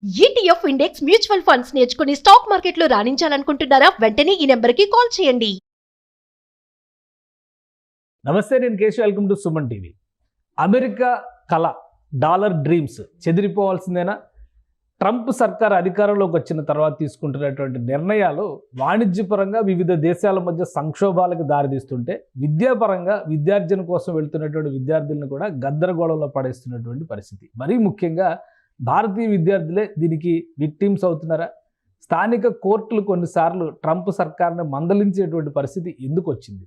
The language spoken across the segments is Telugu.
ETF ఇండెక్స్ మ్యూచువల్ ఫండ్స్ నేర్చుకుని స్టాక్ మార్కెట్లో రాణించాలనుకుంటున్నారా? వెంటనే ఈ నెంబర్కి కాల్ చేయండి. నమస్తే, నేను Keshav. Welcome to Suman TV. America కళ, డాలర్ డ్రీమ్స్ చెదిరిపోవాల్సిందేనా? ట్రంప్ సర్కార్ అధికారంలోకి వచ్చిన తర్వాత తీసుకుంటున్నటువంటి నిర్ణయాలు వాణిజ్యపరంగా వివిధ దేశాల మధ్య సంక్షోభాలకు దారితీస్తుంటే, విద్యాపరంగా విద్యార్జన కోసం వెళ్తున్నటువంటి విద్యార్థులను కూడా గందరగోళంలో పడేస్తున్నటువంటి పరిస్థితి. మరీ ముఖ్యంగా భారతీయ విద్యార్థులే దీనికి విక్టిమ్స్ అవుతున్నారా? స్థానిక కోర్టులు కొన్నిసార్లు ట్రంప్ సర్కార్ని మందలించేటువంటి పరిస్థితి ఎందుకు వచ్చింది?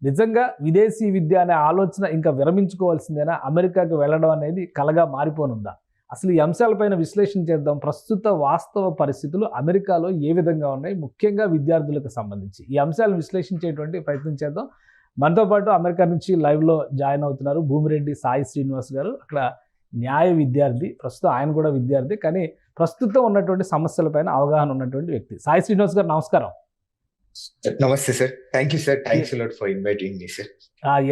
నిజంగా విదేశీ విద్య అనే ఆలోచన ఇంకా విరమించుకోవాల్సిందేనా? అమెరికాకి వెళ్ళడం అనేది కలగా మారిపోనుందా? అసలు ఈ అంశాలపైన విశ్లేషణ చేద్దాం. ప్రస్తుత వాస్తవ పరిస్థితులు అమెరికాలో ఏ విధంగా ఉన్నాయి, ముఖ్యంగా విద్యార్థులకు సంబంధించి ఈ అంశాలను విశ్లేషించేటువంటి ప్రయత్నం చేద్దాం. మనతో పాటు అమెరికా నుంచి లైవ్లో జాయిన్ అవుతున్నారు భూమిరెడ్డి సాయి శ్రీనివాస్ గారు. అక్కడ న్యాయ విద్యార్థి, ప్రస్తుతం ఆయన కూడా విద్యార్థి, కానీ ప్రస్తుతం ఉన్నటువంటి సమస్యలపైన అవగాహన ఉన్నటువంటి వ్యక్తి. సాయి శ్రీనివాస్ గారు, నమస్కారం. నమస్తే sir. Thank you sir. Thanks a lot for inviting me sir.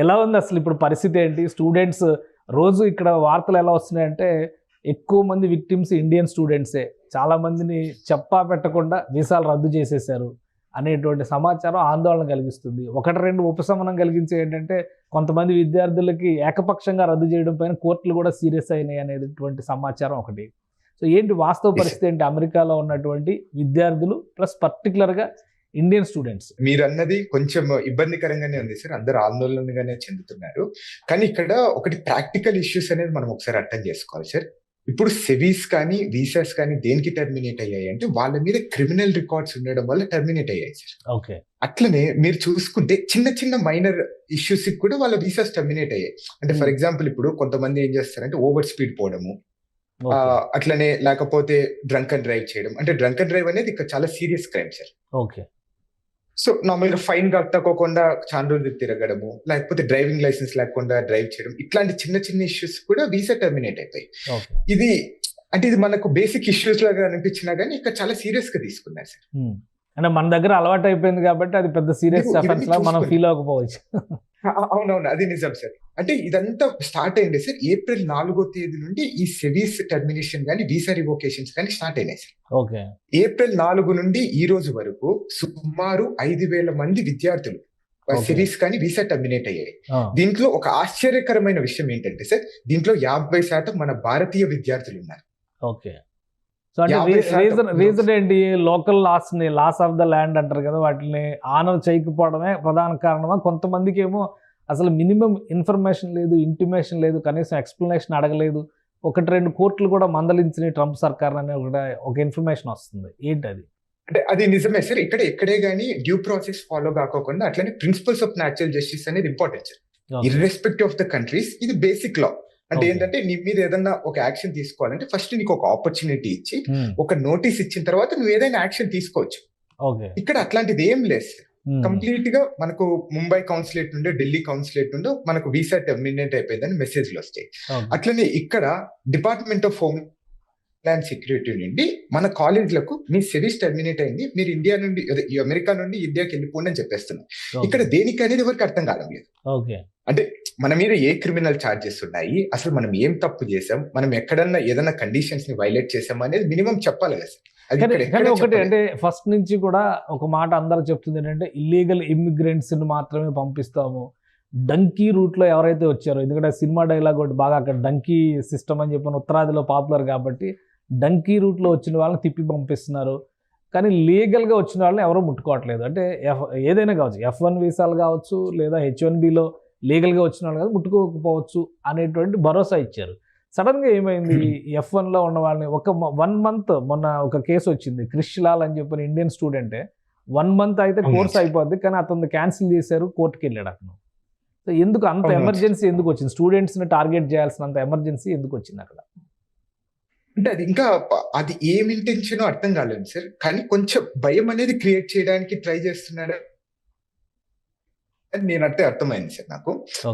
ఎలా ఉంది అసలు ఇప్పుడు పరిస్థితి ఏంటి? స్టూడెంట్స్ రోజు ఇక్కడ వార్తలు ఎలా వస్తున్నాయంటే, ఎక్కువ మంది విక్టిమ్స్ ఇండియన్ స్టూడెంట్సే. చాలా మందిని చెప్పా పెట్టకుండా వీసాలు రద్దు చేసేశారు అనేటువంటి సమాచారం ఆందోళన కలిగిస్తుంది. ఒకటి రెండు ఉపశమనం కలిగించే ఏంటంటే, కొంతమంది విద్యార్థులకి ఏకపక్షంగా రద్దు చేయడం పైన కోర్టులు కూడా సీరియస్ అయినాయి అనేటువంటి సమాచారం ఒకటి. సో ఏంటి వాస్తవ పరిస్థితి ఏంటి అమెరికాలో ఉన్నటువంటి విద్యార్థులు ప్లస్ పర్టికులర్గా ఇండియన్ స్టూడెంట్స్? మీరు అన్నది కొంచెం ఇబ్బందికరంగానే ఉంది సార్. అందరూ ఆందోళనగానే చెందుతున్నారు. కానీ ఇక్కడ ఒకటి ప్రాక్టికల్ ఇష్యూస్ అనేది మనం ఒకసారి అర్థం చేసుకోవాలి సార్. ఇప్పుడు సెవీస్ కానీ వీసాస్ కానీ దేనికి టర్మినేట్ అయ్యాయి అంటే, వాళ్ళ మీద క్రిమినల్ రికార్డ్స్ ఉండడం వల్ల టర్మినేట్ అయ్యాయి సార్. ఓకే. అట్లనే మీరు చూసుకుంటే చిన్న చిన్న మైనర్ ఇష్యూస్ కూడా వాళ్ళ వీసాస్ టర్మినేట్ అయ్యాయి. అంటే ఫర్ ఎగ్జాంపుల్ ఇప్పుడు కొంతమంది ఏం చేస్తారంటే ఓవర్ స్పీడ్ పోవడము, అట్లనే లేకపోతే డ్రంక్ అండ్ డ్రైవ్ చేయడం. అంటే డ్రంక్ అండ్ డ్రైవ్ అనేది ఇక్కడ చాలా serious crime sir. Okay. So normal గా ఫైన్ కట్టకోకుండా చాలా రోజులు తిరగడము, లేకపోతే డ్రైవింగ్ లైసెన్స్ లేకుండా డ్రైవ్ చేయడం, ఇట్లాంటి చిన్న చిన్న ఇష్యూస్ కూడా వీసా టర్మినేట్ అయిపోయి. ఇది అంటే ఇది మనకు బేసిక్ ఇష్యూస్ లాగా అనిపించినా గానీ ఇక్కడ చాలా సీరియస్ గా తీసుకున్నారు సార్. అంటే మన దగ్గర అలవాటు అయిపోయింది కాబట్టి అది పెద్ద సీరియస్ అఫెన్స్ లా మనం ఫీల్ అవ్వకపోవచ్చు. అవునవును, అది నిజం సార్. అంటే ఇదంతా స్టార్ట్ అయింది సార్ April 4 నుండి ఈ సెవీస్ టర్మినేషన్ కానీ వీసా రివోకేషన్స్ కానీ స్టార్ట్ అయినాయి సార్. ఓకే. April 4 నుండి ఈ రోజు వరకు సుమారు 5,000 మంది విద్యార్థులు సెవీస్ కానీ వీసా టర్మినేట్ అయ్యాయి. దీంట్లో ఒక ఆశ్చర్యకరమైన విషయం ఏంటంటే సార్, దీంట్లో 50% మన భారతీయ విద్యార్థులు ఉన్నారు. ఓకే. సో అంటే రీజన్ ఏంటి? Local loss of the land అంటారు కదా, వాటిని ఆనర్ చేయకపోవడమే ప్రధాన కారణమా? కొంతమందికి ఏమో అసలు మినిమం ఇన్ఫర్మేషన్ లేదు, ఇంటిమేషన్ లేదు, కనీసం ఎక్స్ప్లెనేషన్ అడగలేదు. ఒకటి రెండు కోర్టులు కూడా మందలించిన ట్రంప్ సర్కార్ అనే ఒక ఇన్ఫర్మేషన్ వస్తుంది. ఏంటి అది? అంటే అది నిజమే సార్. ఎక్కడే గానీ డ్యూ ప్రాసెస్ ఫాలో కాకుండా అట్లనే ప్రిన్సిపల్స్ ఆఫ్ న్యాచురల్ జస్టిస్ అనేది important sir. Irrespective of the countries, ఇది బేసిక్ లా. అంటే ఏంటంటే నీ మీద ఏదన్నా ఒక యాక్షన్ తీసుకోవాలంటే ఫస్ట్ నీకు ఒక ఆపర్చునిటీ ఇచ్చి ఒక నోటీస్ ఇచ్చిన తర్వాత నువ్వు ఏదైనా యాక్షన్ తీసుకోవచ్చు. ఇక్కడ అట్లాంటిది ఏం లేదు సార్. కంప్లీట్ గా మనకు ముంబై కౌన్సిలేట్ నుండి ఢిల్లీ కౌన్సిలేట్ నుండి మనకు వీసా టర్మినేట్ అయిపోయిందని మెసేజ్లు వస్తాయి. అట్లనే ఇక్కడ department of home land security నుండి మన కాలేజ్లకు మీ సెవీస్ టర్మినేట్ అయింది, మీరు ఇండియా నుండి అమెరికా నుండి ఇండియాకి వెళ్ళిపోండి అని చెప్పేస్తున్నారు. ఇక్కడ దేనికి అనేది ఎవరికి అర్థం కాలేదు. అంటే మన మీద ఏ క్రిమినల్ ఛార్జెస్ ఉన్నాయి, అసలు మనం ఏం తప్పు చేసాం, మనం ఎక్కడన్నా ఏదైనా కండిషన్స్ ని వైలేట్ చేసాం అనేది మినిమం చెప్పాలి కదా సార్. ఒకటి అంటే ఫస్ట్ నుంచి కూడా ఒక మాట అందరూ చెప్తుంది ఏంటంటే, ఇల్లీగల్ ఇమ్మిగ్రెంట్స్ ని మాత్రమే పంపిస్తాము. డంకీ రూట్ లో ఎవరైతే వచ్చారో, ఎందుకంటే సినిమా డైలాగ్ ఒకటి బాగా అక్కడ డంకీ సిస్టమ్ అని చెప్పిన ఉత్తరాదిలో పాపులర్ కాబట్టి డంకీ రూట్ లో వచ్చిన వాళ్ళని తిప్పి పంపిస్తున్నారు. కానీ లీగల్ గా వచ్చిన వాళ్ళని ఎవరూ ముట్టుకోవట్లేదు. అంటే ఏదైనా కావచ్చు, F1 వీసాలు కావచ్చు, లేదా H1Bలో లీగల్గా వచ్చిన వాళ్ళు కాదు, ముట్టుకోకపోవచ్చు అనేటువంటి భరోసా ఇచ్చారు. సడన్గా ఏమైంది? F1లో ఉన్న వాళ్ళని 1 month, మొన్న ఒక కేసు వచ్చింది, క్రిష్ లాల్ అని చెప్పిన ఇండియన్ స్టూడెంటే. 1 month అయితే కోర్స్ అయిపోద్ది, కానీ అతను క్యాన్సిల్ చేశారు, కోర్టుకి వెళ్ళాడు అతను. సో ఎందుకు అంత ఎమర్జెన్సీ ఎందుకు వచ్చింది? స్టూడెంట్స్ని టార్గెట్ చేయాల్సినంత ఎమర్జెన్సీ ఎందుకు వచ్చింది అక్కడ? అంటే అది ఇంకా అది ఏం ఇంటెన్షన్ అర్థం కాలేదు సార్. కానీ కొంచెం భయం అనేది క్రియేట్ చేయడానికి ట్రై చేస్తున్నాడు అని నేనంటే అర్థమైంది సార్ నాకు.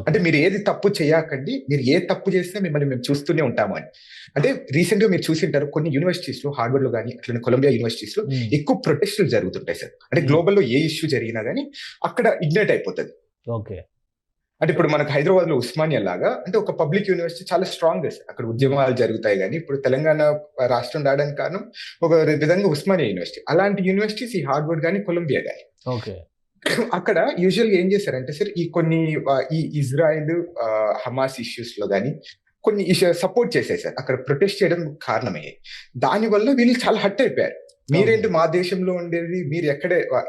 అంటే మీరు ఏది తప్పు చేయకండి, మీరు ఏ తప్పు చేసినా మిమ్మల్ని మేము చూస్తూనే ఉంటాము అని. అంటే రీసెంట్ గా మీరు చూసింటారు కొన్ని యూనివర్సిటీస్ లో, హార్వర్డ్ లో కానీ అట్లనే కొలంబియా యూనివర్సిటీస్ లో ఎక్కువ ప్రొటెస్టులు జరుగుతుంటాయి సార్. అంటే గ్లోబల్ లో ఏ ఇష్యూ జరిగినా కానీ అక్కడ ఇగ్నైట్ అయిపోతుంది. ఓకే. అంటే ఇప్పుడు మనకు హైదరాబాద్ లో ఉస్మానియా లాగా అంటే ఒక పబ్లిక్ యూనివర్సిటీ చాలా స్ట్రాంగ్ అక్కడ ఉద్యమాలు జరుగుతాయి. కానీ ఇప్పుడు తెలంగాణ రాష్ట్రం రావడానికి కారణం ఒక విధంగా ఉస్మానియా యూనివర్సిటీ. అలాంటి యూనివర్సిటీస్ ఈ హార్వర్డ్ కానీ కొలంబియా కానీ ఓకే. అక్కడ యూజువల్ గా ఏం చేశారంటే సార్ ఈ కొన్ని ఈ ఇజ్రాయెల్ హమాస్ ఇష్యూస్ లో కానీ కొన్ని సపోర్ట్ చేశాయి సార్. అక్కడ ప్రొటెస్ట్ చేయడం కారణమయ్యాయి. దానివల్ల వీళ్ళు చాలా హర్ట్ అయిపోయారు. మీరేంటి మా దేశంలో ఉండేది, మీరు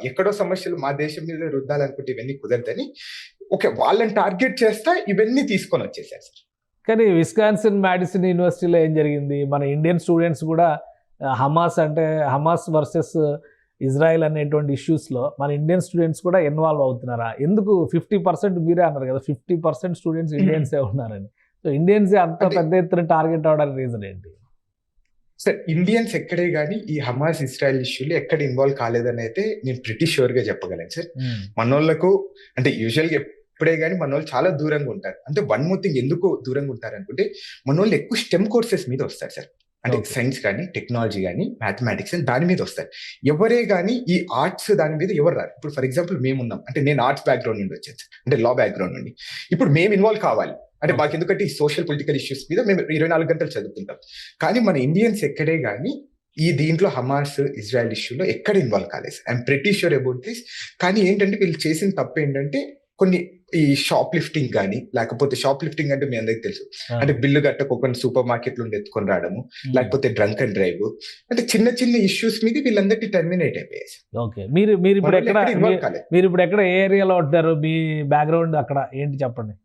ఎక్కడో సమస్యలు మా దేశం మీద రుద్దాలనుకుంటే ఇవన్నీ కుదరదని ఓకే వాళ్ళని టార్గెట్ చేస్తా ఇవన్నీ తీసుకొని వచ్చేసారు సార్. కానీ విస్కాన్సిన్ మాడిసన్ యూనివర్సిటీలో ఏం జరిగింది, మన ఇండియన్ స్టూడెంట్స్ కూడా హమాస్ వర్సెస్ ఇజ్రాయెల్ అనేటువంటి ఇష్యూస్లో మన ఇండియన్ స్టూడెంట్స్ కూడా ఇన్వాల్వ్ అవుతున్నారా? ఎందుకు 50% మీరే అన్నారు కదా, 50% స్టూడెంట్స్ ఇండియన్సే ఉన్నారని. సో ఇండియన్సే అంత పెద్ద ఎత్తున టార్గెట్ అవడానికి రీజన్ ఏంటి? సార్ ఇండియన్స్ ఎక్కడే కానీ ఈ హమాస్ ఇజ్రాయెల్ ఇష్యూలో ఎక్కడ ఇన్వాల్వ్ కాలేదని అయితే నేను ప్రిటీ షూర్ గా చెప్పగలను సార్. మనోళ్ళకు అంటే యూజువల్ గా ఎప్పుడే కానీ మనోళ్ళు చాలా దూరంగా ఉంటారు. అంటే వన్ మోర్ థింగ్ ఎందుకు దూరంగా ఉంటారు అనుకుంటే మనోళ్ళు ఎక్కువ స్టెమ్ కోర్సెస్ మీద వస్తారు సార్. అంటే సైన్స్ కానీ టెక్నాలజీ కానీ మ్యాథమెటిక్స్ అని దాని మీద వస్తారు. ఎవరే కానీ ఈ ఆర్ట్స్ దాని మీద ఎవరు రారు. ఇప్పుడు ఫర్ ఎగ్జాంపుల్ మేమున్నాం అంటే నేను ఆర్ట్స్ బ్యాక్గ్రౌండ్ నుండి వచ్చాను సార్, అంటే లా బ్యాక్గ్రౌండ్ నుండి. ఇప్పుడు మేము ఇన్వాల్వ్ కావాలి అంటే మాకు ఎందుకంటే ఈ సోషల్ పొలిటికల్ ఇష్యూస్ మీద మేము 24 గంటలు చదువుతుంటాం. కానీ మన ఇండియన్స్ ఎక్కడే కానీ ఈ దీంట్లో హమాస్ ఇజ్రాయెల్ ఇష్యూలో ఎక్కడ ఇన్వాల్వ్ కాలేదు. I'm pretty sure about this. కానీ ఏంటంటే వీళ్ళు చేసిన తప్పు ఏంటంటే కొన్ని ఈ షాప్ లిఫ్టింగ్ కానీ, లేకపోతే షాప్ లిఫ్టింగ్ అంటే మీ అందరికి తెలుసు అంటే బిల్లు కట్టకొకని సూపర్ మార్కెట్ నుండి ఎత్తుకొని రావడము, లేకపోతే డ్రంక్ అండ్ డ్రైవ్, అంటే చిన్న చిన్న ఇష్యూస్ మీద వీళ్ళందరికీ టర్మినేట్ అయిపోయాయి. ఓకే. మీరు ఇప్పుడు ఎక్కడ ఏ ఏరియాలో ఉంటారు? మీ బ్యాక్గ్రౌండ్ అక్కడ ఏంటి చెప్పండి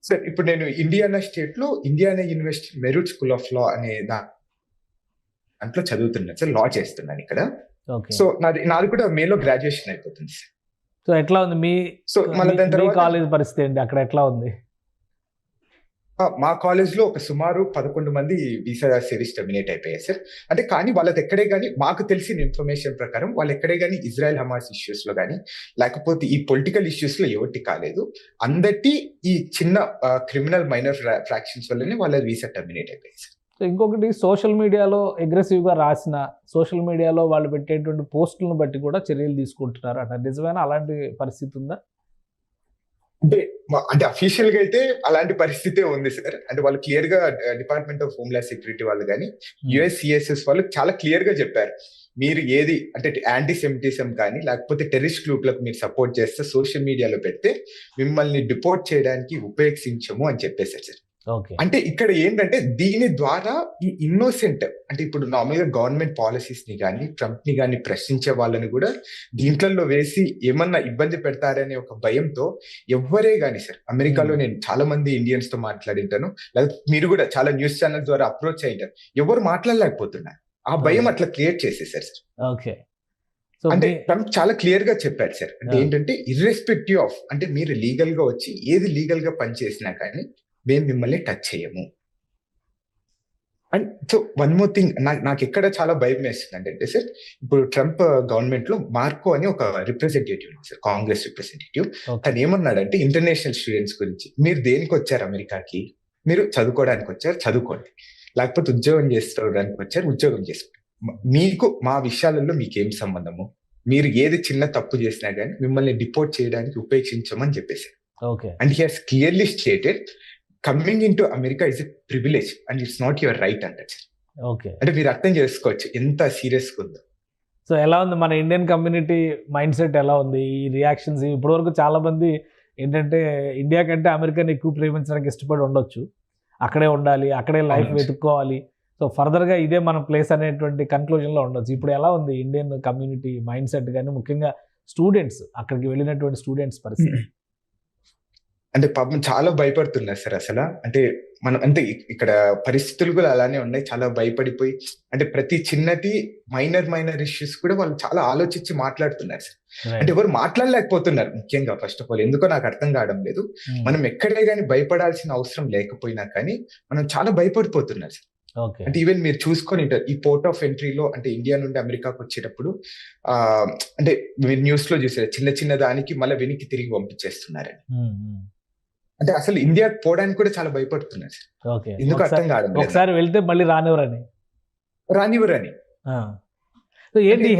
సార్. ఇప్పుడు నేను ఇండియానా స్టేట్ లో Indiana university merit school of law అనే దాంట్లో చదువుతున్నాను సార్, లా చేస్తున్నాను ఇక్కడ. సో నాది కూడా మేలో గ్రాడ్యుయేషన్ అయిపోతుంది సార్. సో ఎట్లా ఉంది మీ కాలేజ్ పరిస్థితి ఏంటి అక్కడ, ఎట్లా ఉంది? మా కాలేజ్ లో ఒక సుమారు 11 మంది వీసా సిరీస్ టర్మినేట్ అయిపోయాయి సార్. అంటే కానీ వాళ్ళది ఎక్కడే కానీ మాకు తెలిసిన ఇన్ఫర్మేషన్ ప్రకారం వాళ్ళు ఎక్కడే కానీ ఇజ్రాయెల్ హమాస్ ఇష్యూస్ లో కానీ లేకపోతే ఈ పొలిటికల్ ఇష్యూస్ లో ఎవరికి కాలేదు. అందరికీ ఈ చిన్న క్రిమినల్ మైనర్ ఫ్రాక్షన్స్ వల్లనే వాళ్ళ వీసా టర్మినేట్ అయిపోయాయి సార్. సో ఇంకొకటి సోషల్ మీడియాలో అగ్రెసివ్గా రాసిన, సోషల్ మీడియాలో వాళ్ళు పెట్టేటువంటి పోస్టులను బట్టి కూడా చర్యలు తీసుకుంటున్నారు అట, నిజమేనా? అలాంటి పరిస్థితి ఉందా? అంటే అఫీషియల్ గా అయితే అలాంటి పరిస్థితే ఉంది సార్. అంటే వాళ్ళు క్లియర్ గా డిపార్ట్మెంట్ ఆఫ్ హోమ్లాండ్ సెక్యూరిటీ వాళ్ళు కానీ యుఎస్సిఎస్ఎస్ వాళ్ళు చాలా క్లియర్ గా చెప్పారు, మీరు ఏది అంటే యాంటీ సెమిటిజం కానీ లేకపోతే టెర్రరిస్ట్ గ్రూప్లకు మీరు సపోర్ట్ చేస్తే సోషల్ మీడియాలో పెడితే మిమ్మల్ని డిపోర్ట్ చేయడానికి ఉపయోగించము అని చెప్పేశారు సార్. అంటే ఇక్కడ ఏంటంటే దీని ద్వారా ఈ ఇన్నోసెంట్ అంటే ఇప్పుడు నార్మల్ గా గవర్నమెంట్ పాలసీస్ ని కానీ ట్రంప్ ని కానీ ప్రశ్నించే వాళ్ళని కూడా దీంట్లో వేసి ఏమన్నా ఇబ్బంది పెడతారనే ఒక భయంతో ఎవ్వరే గానీ సార్, అమెరికాలో నేను చాలా మంది ఇండియన్స్ తో మాట్లాడింటాను, లేకపోతే మీరు కూడా చాలా న్యూస్ ఛానల్ ద్వారా అప్రోచ్ అయ్యింటారు, ఎవరు మాట్లాడలేకపోతున్నారు. ఆ భయం అట్లా క్రియేట్ చేసేసారు సార్. ఓకే. అంటే ట్రంప్ చాలా క్లియర్ గా చెప్పారు సార్, అంటే ఏంటంటే ఇర్రెస్పెక్టివ్ ఆఫ్ అంటే మీరు లీగల్ గా వచ్చి ఏది లీగల్ గా పనిచేసినా కానీ మేము మిమ్మల్ని టచ్ చేయము. And so one more thing నాకు ఎక్కడ చాలా భయం వేస్తుంది అంటే సార్, ఇప్పుడు ట్రంప్ గవర్నమెంట్ లో మార్కో అని ఒక రిప్రజెంటేటివ్ సార్, కాంగ్రెస్ రిప్రజెంటేటివ్, తను ఏమన్నాడంటే ఇంటర్నేషనల్ స్టూడెంట్స్ గురించి, మీరు దేనికి వచ్చారు అమెరికాకి, మీరు చదువుకోవడానికి వచ్చారు చదువుకోండి, లేకపోతే ఉద్యోగం చేసుకోవడానికి వచ్చారు ఉద్యోగం చేసుకోండి, మీకు మా విషయాలలో మీకేం సంబంధము, మీరు ఏది చిన్న తప్పు చేసినా కానీ మిమ్మల్ని డిపోర్ట్ చేయడానికి ఉపేక్షించమని చెప్పేశారు. And he has clearly stated coming in to America is a privilege and it's not your right అంటారు. అంటే మీరు అర్థం చేసుకోవచ్చు ఎంత సీరియస్ గా ఉందో. సో ఎలా ఉంది మన ఇండియన్ కమ్యూనిటీ మైండ్ సెట్, ఎలా ఉంది ఈ రియాక్షన్స్? ఇప్పటివరకు చాలా మంది ఏంటంటే ఇండియా కంటే అమెరికాని ఎక్కువ ప్రేమించడానికి ఇష్టపడి ఉండొచ్చు, అక్కడే ఉండాలి, అక్కడే లైఫ్ వెతుక్కోవాలి, సో ఫర్దర్గా ఇదే మన ప్లేస్ అనేటువంటి కన్క్లూజన్లో ఉండొచ్చు. ఇప్పుడు ఎలా ఉంది ఇండియన్ కమ్యూనిటీ మైండ్ సెట్ కానీ ముఖ్యంగా స్టూడెంట్స్, అక్కడికి వెళ్ళినటువంటి స్టూడెంట్స్ పరిస్థితి? అంటే పాపం చాలా భయపడుతున్నారు సార్ అసలు. అంటే మనం అంటే ఇక్కడ పరిస్థితులు కూడా అలానే ఉన్నాయి, చాలా భయపడిపోయి అంటే ప్రతి చిన్నటి మైనర్ ఇష్యూస్ కూడా వాళ్ళు చాలా ఆలోచించి మాట్లాడుతున్నారు సార్. అంటే ఎవరు మాట్లాడలేకపోతున్నారు ముఖ్యంగా. ఫస్ట్ ఆఫ్ ఆల్ ఎందుకో నాకు అర్థం కావడం లేదు. మనం ఎక్కడే కానీ భయపడాల్సిన అవసరం లేకపోయినా కానీ మనం చాలా భయపడిపోతున్నారు సార్. అంటే ఈవెన్ మీరు చూసుకొని ఈ పోర్ట్ ఆఫ్ ఎంట్రీలో అంటే ఇండియా నుండి అమెరికాకు వచ్చేటప్పుడు అంటే మీరు న్యూస్ లో చూసారు, చిన్న దానికి మళ్ళీ వెనక్కి తిరిగి పంపించేస్తున్నారని. అంటే అసలు ఇండియా పోవడానికి కూడా చాలా భయపడుతున్నారు సార్. ఎందుకు అర్థం కాదు, ఒకసారి వెళ్తే మళ్ళీ రానివ్వరని. సో ఏంటి ఈ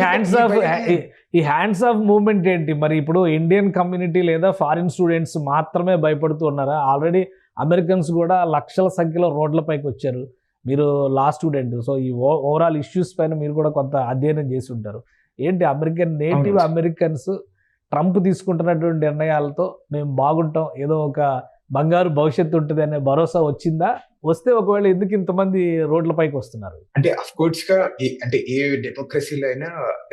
ఈ హ్యాండ్స్ ఆఫ్ మూవ్మెంట్ ఏంటి మరి? ఇప్పుడు ఇండియన్ కమ్యూనిటీ లేదా ఫారిన్ స్టూడెంట్స్ మాత్రమే భయపడుతూ ఉన్నారా? ఆల్రెడీ అమెరికన్స్ కూడా లక్షల సంఖ్యలో రోడ్లపైకి వచ్చారు. మీరు లా స్టూడెంట్, సో ఈ ఓవరాల్ ఇష్యూస్ పైన మీరు కూడా కొంత అధ్యయనం చేసి ఉంటారు. ఏంటి నేటివ్ అవును. అమెరికన్స్ ట్రంప్ తీసుకుంటున్నటువంటి నిర్ణయాలతో మేము బాగుంటాం, ఏదో ఒక బంగారు భవిష్యత్తు ఉంటుంది అనే భరోసా వచ్చిందా? వస్తే ఒకవేళ ఎందుకు ఇంతమంది రోడ్లపైకి వస్తున్నారు? అంటే అఫ్ కోర్స్ గా అంటే ఏ డెమోక్రసీలో అయినా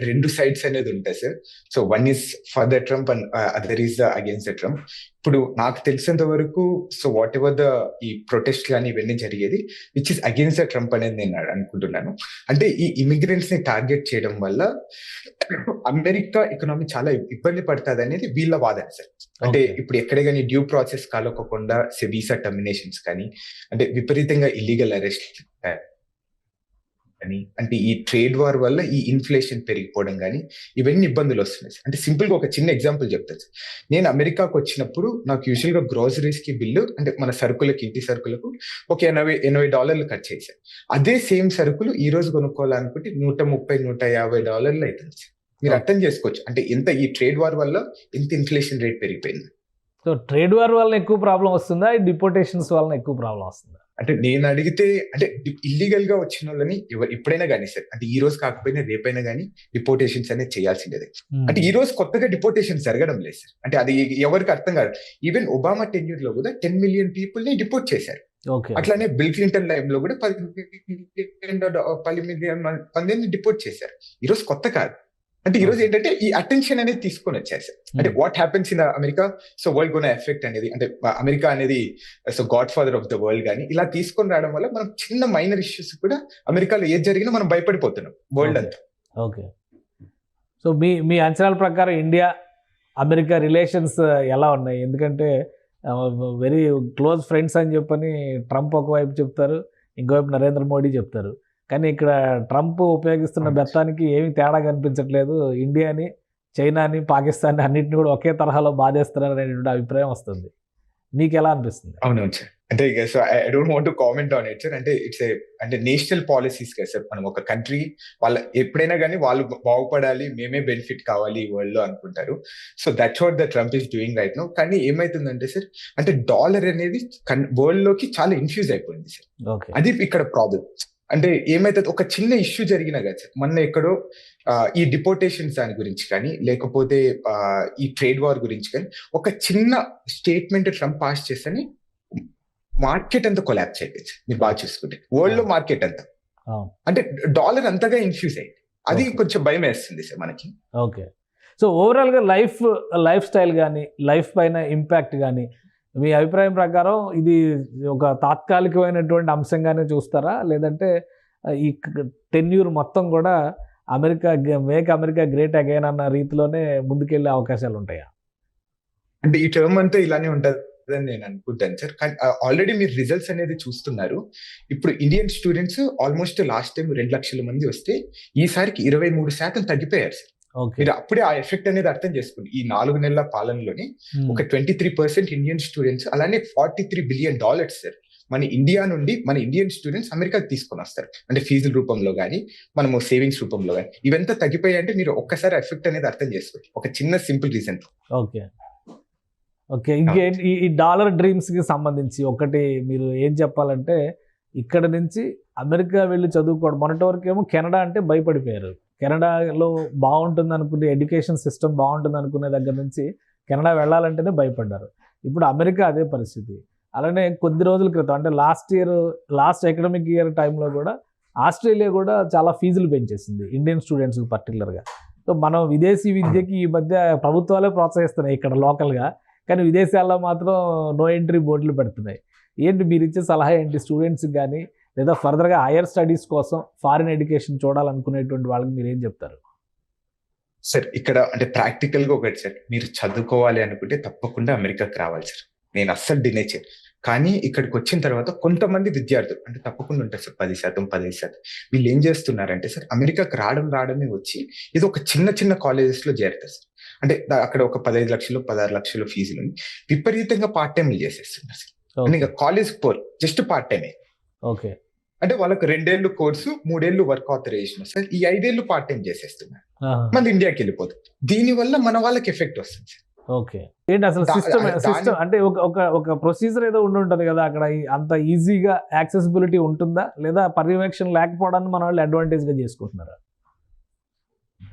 రెండు సైడ్స్ అనేది ఉంటాయి sir. So one is for the Trump and other is the against the Trump. ఇప్పుడు నాకు తెలిసినంత వరకు సో వాట్ ఎవర్ ద ఈ ప్రొటెస్ట్ కానీ ఇవన్నీ జరిగేది which is against the Trump అనేది నేను అనుకుంటున్నాను. అంటే ఈ ఇమిగ్రెంట్స్ ని టార్గెట్ చేయడం వల్ల అమెరికా ఎకనామీ చాలా ఇబ్బంది పడుతుంది అనేది వీళ్ళ వాదన సార్. అంటే ఇప్పుడు ఎక్కడే కానీ డ్యూ ప్రాసెస్ కాలకోకుండా వీసా టర్మినేషన్స్ కానీ, అంటే విపరీతంగా ఇల్లీగల్ అరెస్ట్ కానీ, అంటే ఈ ట్రేడ్ వార్ వల్ల ఈ ఇన్ఫ్లేషన్ పెరిగిపోవడం కానీ ఇవన్నీ ఇబ్బందులు వస్తున్నాయి. అంటే సింపుల్ గా ఒక చిన్న ఎగ్జాంపుల్ చెప్తాను సార్. నేను అమెరికాకు వచ్చినప్పుడు నాకు యూజువల్ గా గ్రోసరీస్ కి బిల్లు, అంటే మన సరుకులకి, ఇంటి సరుకులకు ఒక $80 ఖర్చు అయ్యాయి. అదే సేమ్ సరుకులు ఈ రోజు కొనుక్కోవాలనుకుంటే $130-150 అవుతుంది సార్. మీరు అర్థం చేసుకోవచ్చు అంటే ఎంత ఈ ట్రేడ్ వార్ వల్ల ఎంత ఇన్ఫ్లేషన్ రేట్ పెరిగిపోయింది. సో ట్రేడ్ వార్ వల్ల ఎక్కువ ప్రాబ్లం వస్తుందా, డిపోటేషన్స్ వల్ల ఎక్కువ ప్రాబ్లం వస్తుందా? అంటే నేను అడిగితే అంటే ఇల్లీగల్ గా వచ్చిన వాళ్ళని ఎప్పుడైనా కానీ సార్, అంటే ఈ రోజు కాకపోయినా రేపైనా కానీ డిపోటేషన్స్ అనేది చేయాల్సిందే. అంటే ఈ రోజు కొత్తగా డిపోటేషన్ జరగడం లేదు సార్. అంటే అది ఎవరికి అర్థం కాదు. ఈవెన్ ఒబామా టెన్యూర్ లో కూడా 10 million పీపుల్ ని డిపోర్ట్ చేశారు. అట్లానే బిల్ క్లింటన్ లైమ్ లో కూడా 10 million మందిని డిపోర్ట్ చేశారు. ఈ రోజు కొత్త కాదు. అంటే ఈ రోజు ఏంటంటే ఈ అటెన్షన్ అనేది తీసుకొని వచ్చారు సార్. అంటే what happens in America, so world gonna effect అనేది, అంటే అమెరికా అనేది so God father of the world కానీ ఇలా తీసుకొని రావడం వల్ల మనం చిన్న మైనర్ ఇష్యూస్ కూడా అమెరికాలో ఏది జరిగినా మనం భయపడిపోతున్నాం వరల్డ్ అంతా. ఓకే, సో మీ అంచనాల ప్రకారం ఇండియా అమెరికా రిలేషన్స్ ఎలా ఉన్నాయి? ఎందుకంటే వెరీ క్లోజ్ ఫ్రెండ్స్ అని చెప్పని ట్రంప్ ఒకవైపు చెప్తారు, ఇంకోవైపు నరేంద్ర మోడీ చెప్తారు. కానీ ఇక్కడ ట్రంప్ ఉపయోగిస్తున్న బెత్తానికి ఏమీ తేడా కనిపించట్లేదు. ఇండియాని, చైనాని, పాకిస్తాన్ని అన్నింటిని కూడా ఒకే తరహాలో బాధేస్తున్నారు అనేటువంటి అభిప్రాయం వస్తుంది. మీకు ఎలా అనిపిస్తుంది? అవునవును సార్. అంటే so I don't want to comment on it sir. అంటే ఇట్స్ అంటే నేషనల్ పాలసీస్ కదా సార్. మనం ఒక కంట్రీ వాళ్ళ ఎప్పుడైనా కానీ వాళ్ళు బాగుపడాలి, మేమే బెనిఫిట్ కావాలి ఈ వరల్డ్ లో అనుకుంటారు. So that's what the Trump is doing right now. కానీ ఏమైతుందంటే సార్, అంటే డాలర్ అనేది వరల్డ్ లోకి చాలా ఇన్ఫ్యూజ్ అయిపోయింది సార్. అది ఇక్కడ ప్రాబ్లం. అంటే ఏమైతే ఒక చిన్న ఇష్యూ జరిగినా కదా సార్, మొన్న ఎక్కడో ఈ డిపోటేషన్స్ దాని గురించి కానీ, లేకపోతే ఈ ట్రేడ్ వార్ గురించి కానీ ఒక చిన్న స్టేట్మెంట్ ట్రంప్ పాస్ చేస్తేనే మార్కెట్ అంతా కొలాప్స్ అయిపోయింది. మీరు బాగా చూసుకుంటే వరల్డ్ లో మార్కెట్ అంతా, అంటే డాలర్ అంతగా ఇన్ఫ్యూజ్ అయింది. అది కొంచెం భయం వేస్తుంది సార్ మనకి. ఓకే, సో ఓవరాల్గా లైఫ్ స్టైల్ కానీ, లైఫ్ పైన ఇంపాక్ట్ కానీ మీ అభిప్రాయం ప్రకారం ఇది ఒక తాత్కాలికమైనటువంటి అంశంగానే చూస్తారా, లేదంటే ఈ టెన్యూర్ మొత్తం కూడా మేక్ అమెరికా గ్రేట్ అగైన్ అన్న రీతిలోనే ముందుకెళ్లే అవకాశాలు ఉంటాయా? అంటే ఈ టర్మ్ అంతా ఇలానే ఉంటుందని నేను అనుకుంటాను సార్. కానీ ఆల్రెడీ మీరు రిజల్ట్స్ అనేది చూస్తున్నారు. ఇప్పుడు Indian students almost last time 2 లక్షల మంది వస్తే ఈసారికి 23% తగ్గిపోయారు సార్. మీరు అప్పుడే ఆ ఎఫెక్ట్ అనేది అర్థం చేసుకోండి. ఈ 4 నెలల పాలనలోని ఒక 23% ఇండియన్ స్టూడెంట్స్, అలానే $43 billion సార్ మన ఇండియా నుండి మన ఇండియన్ స్టూడెంట్స్ అమెరికాకి తీసుకొని వస్తారు. అంటే ఫీజుల రూపంలో కానీ, మనము సేవింగ్స్ రూపంలో కానీ ఇవంతా తగ్గిపోయాయి. అంటే మీరు ఒక్కసారి ఎఫెక్ట్ అనేది అర్థం చేసుకోండి, ఒక చిన్న సింపుల్ రీజన్. ఓకే, ఇంకేంటి ఈ డాలర్ డ్రీమ్స్ కి సంబంధించి ఒకటి మీరు ఏం చెప్పాలంటే, ఇక్కడ నుంచి అమెరికా వెళ్ళి చదువుకోవడం, మొన్నటి వరకు ఏమో కెనడా అంటే భయపడిపోయారు. కెనడాలో బాగుంటుంది అనుకునే ఎడ్యుకేషన్ సిస్టమ్ బాగుంటుంది అనుకునే దగ్గర నుంచి కెనడా వెళ్ళాలంటేనే భయపడ్డారు. ఇప్పుడు అమెరికా అదే పరిస్థితి. అలానే కొద్ది రోజుల క్రితం, అంటే లాస్ట్ అకాడమిక్ ఇయర్ టైంలో కూడా ఆస్ట్రేలియా కూడా చాలా ఫీజులు పెంచేసింది ఇండియన్ స్టూడెంట్స్కి పర్టికులర్గా. సో మనం విదేశీ విద్యకి ఈ మధ్య ప్రభుత్వాలే ప్రోత్సహిస్తున్నాయి ఇక్కడ లోకల్గా, కానీ విదేశాల్లో మాత్రం నో ఎంట్రీ బోర్డులు పెడుతున్నాయి. ఏంటి మీరు ఇచ్చే సలహా ఏంటి స్టూడెంట్స్కి కానీ, లేదా ఫర్దర్గా హైయర్ స్టడీస్ కోసం ఫారిన్ ఎడ్యుకేషన్ చూడాలనుకునేటువంటి వాళ్ళకి మీరు ఏం చెప్తారు? సార్ ఇక్కడ అంటే ప్రాక్టికల్ గా ఒకటి సార్, మీరు చదువుకోవాలి అనుకుంటే తప్పకుండా అమెరికాకి రావాలి సార్. నేను అస్సలు డినే చేయను. కానీ ఇక్కడికి వచ్చిన తర్వాత కొంతమంది విద్యార్థులు అంటే తప్పకుండా ఉంటారు సార్, 10%, 15%. వీళ్ళు ఏం చేస్తున్నారంటే సార్, అమెరికాకి రావడమే వచ్చి ఇది ఒక చిన్న కాలేజెస్ లో చేరుతారు సార్. అంటే అక్కడ ఒక 15 లక్షలు 16 లక్షలు ఫీజులు విపరీతంగా పార్ట్ టైం చేసేస్తున్నారు సార్. ఇంకా కాలేజ్ పోరు, జస్ట్ పార్ట్ టైమే. ఓకే, అంటే వాళ్ళకి 2 ఏళ్ళు కోర్సు 3 ఏళ్ళు వర్క్ ఆథరైజేషన్ సార్. ఈ 5 ఏళ్ళు పార్ట్ టైం చేసేస్తున్నారు. మళ్ళీ ఇండియాకి వెళ్ళిపోతుంది. దీని వల్ల మన వాళ్ళకి ఎఫెక్ట్ వస్తుంది సార్. ఓకే. ఏంటి అసలు సిస్టమ్ అంటే ఒక ప్రొసీజర్ ఏదో ఉండి కదా అక్కడ, అంత ఈజీగా యాక్సెసిబిలిటీ ఉంటుందా, లేదా పర్యవేక్షణ లేకపోవడాన్ని మన వాళ్ళు అడ్వాంటేజ్ గా చేసుకుంటున్నారా?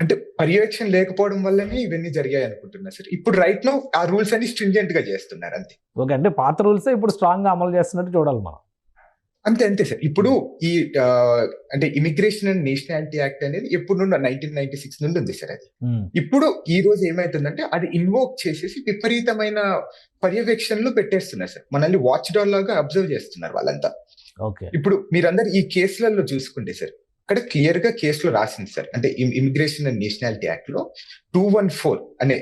అంటే పర్యవేక్షణ లేకపోవడం వల్లనే ఇవన్నీ జరిగాయి అనుకుంటున్నా సార్. ఇప్పుడు రైట్ నో ఆ రూల్స్ అన్ని స్ట్రింజెంట్ గా చేస్తున్నారు అంతే. ఓకే, అంటే పాత రూల్స్ ఇప్పుడు స్ట్రాంగ్ గా అమలు చేస్తున్నట్టు చూడాలి మనం. అంతే సార్. ఇప్పుడు ఈ అంటే ఇమిగ్రేషన్ అండ్ నేషనాలిటీ యాక్ట్ అనేది ఎప్పుడు నుండి 1996 నుండి ఉంది సార్. అది ఇప్పుడు ఈ రోజు ఏమైతుందంటే అది ఇన్వోక్ చేసేసి విపరీతమైన పర్యవేక్షణలో పెట్టేస్తున్నారు సార్. మనల్ని వాచ్ డాగ్ లాగా అబ్జర్వ్ చేస్తున్నారు వాళ్ళంతా. ఓకే. ఇప్పుడు మీరందరూ ఈ కేసులలో చూసుకుంటే సార్, అక్కడ క్లియర్ గా కేసులో రాసింది సార్. అంటే ఇమిగ్రేషన్ అండ్ నేషనాలిటీ యాక్ట్ లో 214 అనే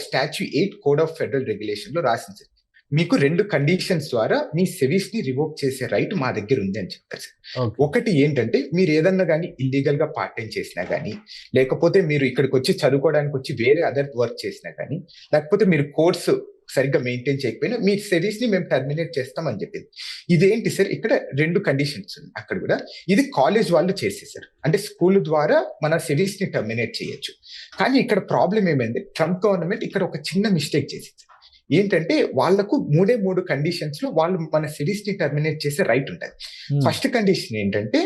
statue 8 code of federal regulation లో రాసింది సార్. మీకు 2 కండిషన్స్ ద్వారా మీ సెవీస్ ని రివోక్ చేసే రైట్ మా దగ్గర ఉంది అని చెప్తారు సార్. ఒకటి ఏంటంటే మీరు ఏదన్నా కానీ ఇల్లీగల్ గా పార్ట్ టైం చేసినా కానీ, లేకపోతే మీరు ఇక్కడికి వచ్చి చదువుకోవడానికి వచ్చి వేరే అదర్ వర్క్ చేసినా కానీ, లేకపోతే మీరు కోర్సు సరిగ్గా మెయింటైన్ చేయకపోయినా మీ సెవీస్ ని మేము టర్మినేట్ చేస్తామని చెప్పింది. ఇదేంటి సార్, ఇక్కడ 2 కండిషన్స్ ఉంది అక్కడ కూడా. ఇది కాలేజ్ వాళ్ళు చేసేసారు, అంటే స్కూల్ ద్వారా మన సెవీస్ ని టర్మినేట్ చేయొచ్చు. కానీ ఇక్కడ ప్రాబ్లం ఏమైంది, ట్రంప్ గవర్నమెంట్ ఇక్కడ ఒక చిన్న మిస్టేక్ చేసింది. ఏంటంటే వాళ్లకు 3 కండిషన్స్ లో వాళ్ళు మన సిటీస్ ని టర్మినేట్ చేసే రైట్ ఉంటుంది. ఫస్ట్ కండిషన్ ఏంటంటే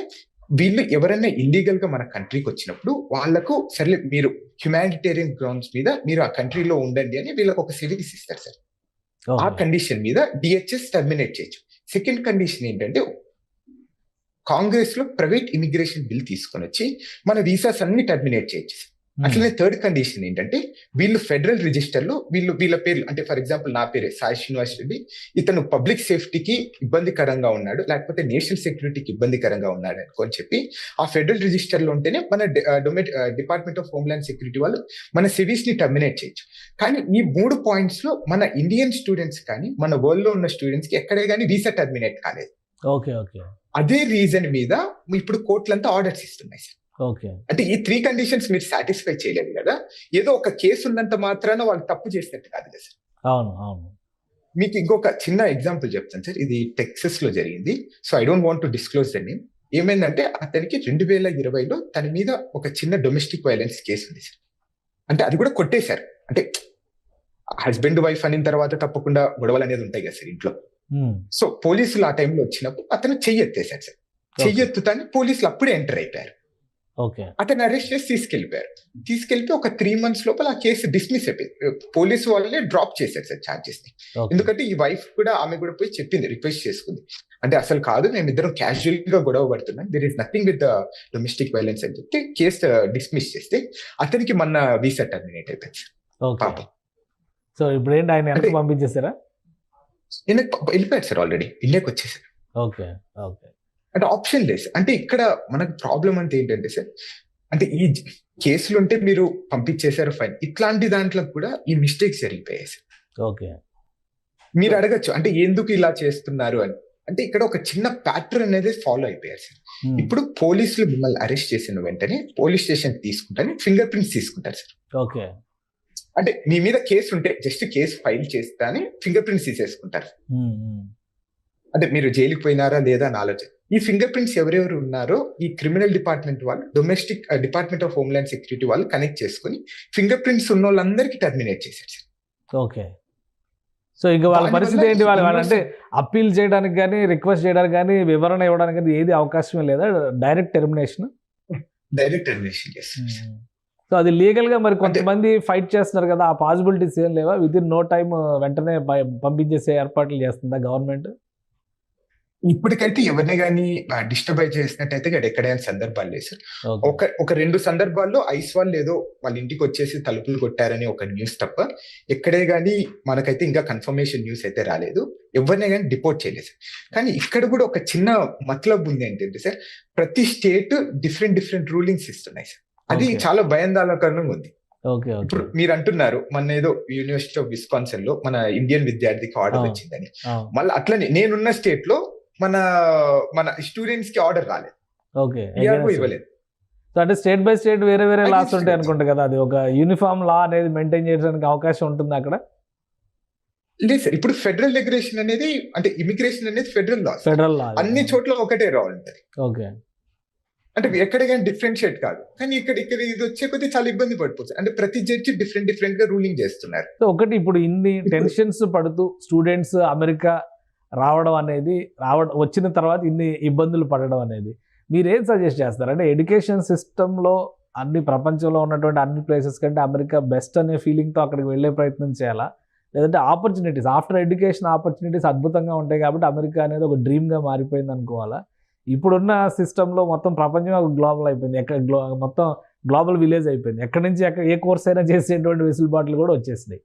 వీళ్ళు ఎవరైనా ఇల్లీగల్ గా మన కంట్రీకి వచ్చినప్పుడు వాళ్లకు సరే మీరు హ్యుమానిటేరియన్ గ్రౌండ్స్ మీద మీరు ఆ కంట్రీలో ఉండండి అని వీళ్ళకి ఒక సిటీస్ ఇస్తారు సార్. ఆ కండిషన్ మీద డిహెచ్ఎస్ టర్మినేట్ చేయొచ్చు. సెకండ్ కండిషన్ ఏంటంటే కాంగ్రెస్ లో ప్రైవేట్ ఇమిగ్రేషన్ బిల్ తీసుకొని వచ్చి మన వీసాస్ అన్ని టర్మినేట్ చేయొచ్చు. అట్లనే థర్డ్ కండిషన్ ఏంటంటే వీళ్ళు ఫెడరల్ రిజిస్టర్ లో వీళ్ళ పేర్లు, అంటే ఫర్ ఎగ్జాంపుల్ నా పేరే సాయి శ్రీనివాస్ రెడ్డి, ఇతను పబ్లిక్ సేఫ్టీకి ఇబ్బందికరంగా ఉన్నాడు, లేకపోతే నేషనల్ సెక్యూరిటీకి ఇబ్బందికరంగా ఉన్నాడు అనుకొని చెప్పి ఆ ఫెడరల్ రిజిస్టర్ లో ఉంటేనే మన డిపార్ట్మెంట్ ఆఫ్ హోమ్లాండ్ సెక్యూరిటీ వాళ్ళు మన సివీస్ ని టర్మినేట్ చేయొచ్చు. కానీ ఈ 3 పాయింట్స్ లో మన ఇండియన్ స్టూడెంట్స్ కానీ మన వరల్డ్ లో ఉన్న స్టూడెంట్స్ కి ఎక్కడే కానీ వీసా టర్మినేట్ కాలేదు. అదే రీజన్ మీద ఇప్పుడు కోర్టులంతా ఆర్డర్స్ ఇస్తున్నాయి సార్. అంటే ఈ 3 కండిషన్స్ మీరు సాటిస్ఫై చేయలేదు కదా, ఏదో ఒక కేసు ఉన్నంత మాత్రాన వాళ్ళు తప్పు చేసినట్టు కాదు కదా సార్. అవును. మీకు ఇంకొక చిన్న ఎగ్జాంపుల్ చెప్తాను సార్. ఇది టెక్సస్ లో జరిగింది. So I don't want to disclose the name. ఏమైందంటే అతనికి 2020లో తన మీద ఒక చిన్న డొమెస్టిక్ వైలెన్స్ కేసు ఉంది సార్. అంటే అది కూడా కొట్టేశారు. అంటే హస్బెండ్ వైఫ్ అయిన తర్వాత తప్పకుండా గొడవలు అనేది ఉంటాయి కదా సార్ ఇంట్లో. సో పోలీసులు ఆ టైంలో వచ్చినప్పుడు అతను చెయ్యెత్తేశారు సార్. చెయ్యెత్తుతానే పోలీసులు అప్పుడే ఎంటర్ అయిపోయారు. అతను అరెస్ట్ చేసి తీసుకెళ్లిపోయి ఒక 3 months లోపల ఆ కేసు డిస్మిస్ అయిపోయింది. పోలీసు వాళ్ళే డ్రాప్ చేశారు సార్ ఛార్జెస్ ని. ఎందుకంటే ఈ వైఫ్ కూడా ఆమె కూడా పోయి చెప్పింది, రిక్వెస్ట్ చేసుకుంది, అంటే అసలు కాదు మేమిద్దరం క్యాజువల్ గా గొడవ పడుతున్నాం, there is nothing with domestic violence అని చెప్తే కేసు డిస్మిస్ చేస్తే అతనికి మన వీసా టర్మినేట్ అయిపోయింది పాపం. సో ఇప్పుడు ఏంటి, ఆయన పంపించేసారా? వెళ్ళిపోయారు సార్, ఆల్రెడీ ఇండియాకి వచ్చేసారు. అంటే ఆప్షన్ లేదు. అంటే ఇక్కడ మనకు ప్రాబ్లం అంటే ఏంటంటే సార్, అంటే ఈ కేసులు ఉంటే మీరు పంపించేశారు ఫైన్, ఇట్లాంటి దాంట్లో కూడా ఈ మిస్టేక్స్ జరిగిపోయాయి సార్. మీరు అడగచ్చు అంటే ఎందుకు ఇలా చేస్తున్నారు అని. అంటే ఇక్కడ ఒక చిన్న ప్యాటర్న్ అనేది ఫాలో అయిపోయారు సార్. ఇప్పుడు పోలీసులు మిమ్మల్ని అరెస్ట్ చేసిన వెంటనే పోలీస్ స్టేషన్ తీసుకుంటారు, ఫింగర్ ప్రింట్స్ తీసుకుంటారు సార్. అంటే మీ మీద కేసు ఉంటే జస్ట్ కేసు ఫైల్ చేస్తా అని ఫింగర్ ప్రింట్స్ తీసేసుకుంటారు. అంటే మీరు జైలుకి పోయినారా లేదా అని ఆలోచన. ఈ ఫింగర్ ప్రింట్స్ ఎవరెవరు ఉన్నారో ఈ క్రిమినల్ డిపార్ట్మెంట్ వాళ్ళు, domestic department of homeland security వాళ్ళు కనెక్ట్ చేసుకుని ఫింగర్ ప్రింట్స్ ఉన్న వాళ్ళందరికీ టర్మినేట్ చేశారు సార్. సో ఇంకా వాళ్ళ పరిస్థితి ఏంటి? వాళ్ళంటే అప్పీల్ చేయడానికి కానీ రిక్వెస్ట్ చేయడానికి కానీ వివరణ ఇవ్వడానికి కానీ ఏది అవకాశమే లేదా? డైరెక్ట్ టెర్మినేషన్ చేస్తారు. సో అది లీగల్ గా మరి కొంతమంది ఫైట్ చేస్తున్నారు కదా, ఆ పాసిబిలిటీస్ ఏం లేవా? విత్ ఇన్ నో టైమ్ వెంటనే పంపించేసే ఏర్పాట్లు చేస్తుందా గవర్నమెంట్? ఇప్పటికైతే ఎవరిని కానీ డిస్టర్బ్ చేసినట్టయితే ఎక్కడైనా సందర్భాలు లేదు సార్. ఒక 2 సందర్భాల్లో ఐస్ వాళ్ళు ఏదో వాళ్ళ ఇంటికి వచ్చేసి తలుపులు కొట్టారని ఒక న్యూస్ తప్ప ఎక్కడే కానీ మనకైతే ఇంకా కన్ఫర్మేషన్ న్యూస్ అయితే రాలేదు. ఎవరినే కానీ డిపోర్ట్ చేయలేదు సార్. కానీ ఇక్కడ కూడా ఒక చిన్న మతలబ్ ఉంది ఏంటంటే సార్, ప్రతి స్టేట్ డిఫరెంట్ రూలింగ్స్ ఇస్తున్నాయి సార్. అది చాలా భయాందోళనకరంగా ఉంది. ఇప్పుడు మీరు అంటున్నారు మన ఏదో యూనివర్సిటీ ఆఫ్ విస్కాన్సిన్ లో మన ఇండియన్ విద్యార్థికి ఆర్డర్ వచ్చిందని, మళ్ళీ అట్లనే నేనున్న స్టేట్ లో మన స్టూడెంట్స్ కి ఆర్డర్ రాలేదు, ఇవ్వలేదు. అంటే స్టేట్ బై స్టేట్ వేరే లాస్ ఉంటాయి అనుకుంటా కదా, అది ఒక యూనిఫామ్ లా అనేది మెయింటైన్ చేయడానికి అవకాశం ఉంటుంది అక్కడ? లేదు సార్, ఇప్పుడు ఫెడరల్ రెగ్యులేషన్ అనేది అంటే ఇమిగ్రేషన్ అనేది ఫెడరల్ లా, ఫెడరల్ లా అన్ని చోట్ల ఒకటే లా ఉంటుంది. ఓకే. అంటే ఎక్కడికైనా డిఫరెన్షియేట్ కాదు, కానీ ఇక్కడ ఇది వచ్చే కొద్దీ చాలా ఇబ్బంది పడిపోతుంది. అంటే ప్రతి జడ్జి డిఫరెంట్ గా రూలింగ్ చేస్తున్నారు. సో ఒకటి ఇప్పుడు ఇన్ని టెన్షన్స్ పడుతూ స్టూడెంట్స్ అమెరికా వచ్చిన తర్వాత ఇన్ని ఇబ్బందులు పడడం అనేది మీరేం సజెస్ట్ చేస్తారు? అంటే ఎడ్యుకేషన్ సిస్టంలో ప్రపంచంలో ఉన్నటువంటి అన్ని ప్లేసెస్ కంటే అమెరికా బెస్ట్ అనే ఫీలింగ్తో అక్కడికి వెళ్ళే ప్రయత్నం చేయాలా, లేదంటే ఆపర్చునిటీస్ ఆఫ్టర్ ఎడ్యుకేషన్ ఆపర్చునిటీస్ అద్భుతంగా ఉంటాయి కాబట్టి అమెరికా అనేది ఒక డ్రీమ్గా మారిపోయింది అనుకోవాలా? ఇప్పుడున్న సిస్టంలో మొత్తం ప్రపంచం ఒక గ్లోబల్ అయిపోయింది, మొత్తం గ్లోబల్ విలేజ్ అయిపోయింది. ఎక్కడి నుంచి ఏ కోర్స్ అయినా చేసేటువంటి వెసులుబాట్లు కూడా వచ్చేసినాయి.